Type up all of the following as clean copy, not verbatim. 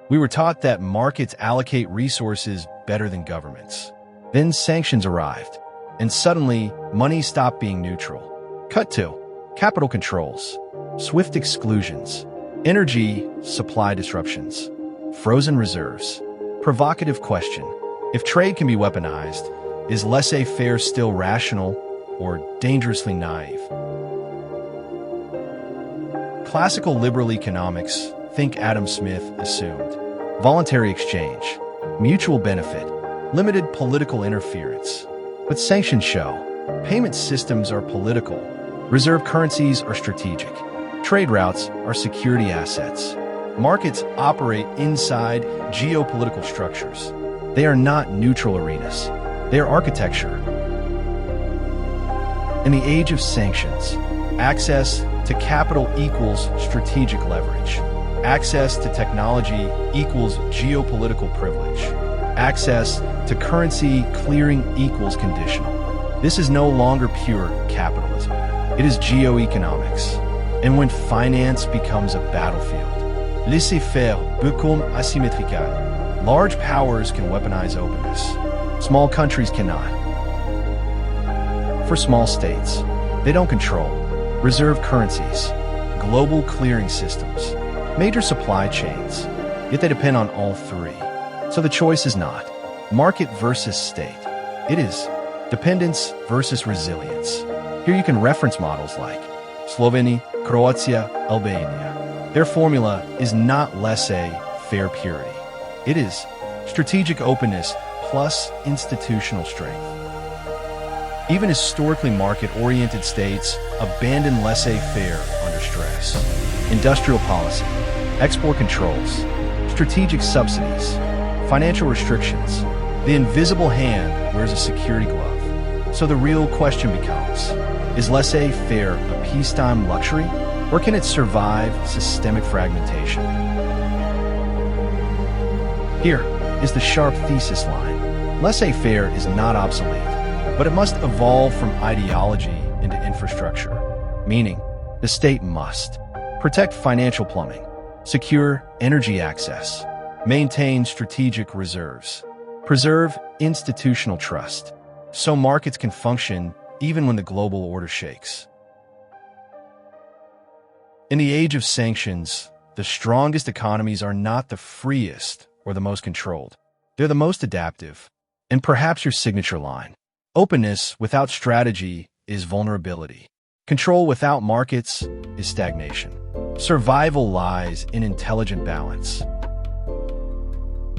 We were taught that markets allocate resources better than governments. Then sanctions arrived, and suddenly, money stopped being neutral. Cut to capital controls, swift exclusions, energy supply disruptions, frozen reserves. Provocative question: if trade can be weaponized, is laissez-faire still rational or dangerously naive? Classical liberal economics, think Adam Smith, assumed voluntary exchange, mutual benefit, limited political interference. But sanctions show payment systems are political, reserve currencies are strategic, trade routes are security assets. Markets operate inside geopolitical structures. They are not neutral arenas. They are architecture. In the age of sanctions, access to capital equals strategic leverage. Access to technology equals geopolitical privilege. Access to currency clearing equals conditional. This is no longer pure capitalism. It is geo-economics. And when finance becomes a battlefield, laissez-faire become asymmetrical. Large powers can weaponize openness. Small countries cannot. For small states, they don't control reserve currencies, global clearing systems, major supply chains, yet they depend on all three. So the choice is not market versus state. It is dependence versus resilience. Here you can reference models like Slovenia, Croatia, Albania. Their formula is not laissez-faire purity. It is strategic openness plus institutional strength. Even historically market-oriented states abandon laissez-faire under stress. Industrial policy, export controls, strategic subsidies, financial restrictions. The invisible hand wears a security glove. So the real question becomes, is laissez-faire a peacetime luxury, or can it survive systemic fragmentation? Here is the sharp thesis line. Laissez-faire is not obsolete, but it must evolve from ideology into infrastructure, meaning the state must protect financial plumbing, secure energy access, maintain strategic reserves, preserve institutional trust, so markets can function even when the global order shakes. In the age of sanctions, the strongest economies are not the freest or the most controlled. They're the most adaptive. And perhaps your signature line: openness without strategy is vulnerability. Control without markets is stagnation. Survival lies in intelligent balance.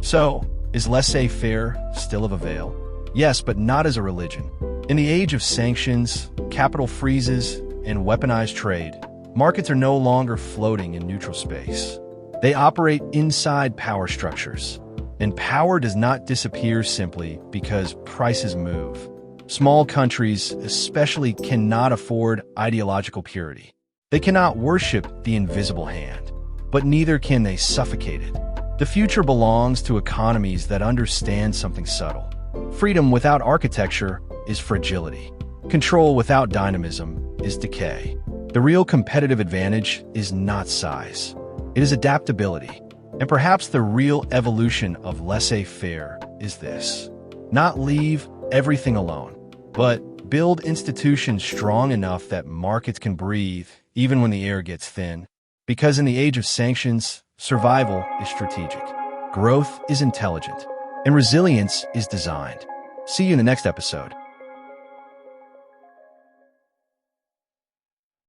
So, is laissez-faire still of avail? Yes, but not as a religion. In the age of sanctions, capital freezes, and weaponized trade, markets are no longer floating in neutral space. They operate inside power structures. And power does not disappear simply because prices move. Small countries especially cannot afford ideological purity. They cannot worship the invisible hand, but neither can they suffocate it. The future belongs to economies that understand something subtle. Freedom without architecture is fragility. Control without dynamism is decay. The real competitive advantage is not size. It is adaptability. And perhaps the real evolution of laissez-faire is this: not leave everything alone, but build institutions strong enough that markets can breathe even when the air gets thin. Because in the age of sanctions, survival is strategic, growth is intelligent, and resilience is designed. See you in the next episode.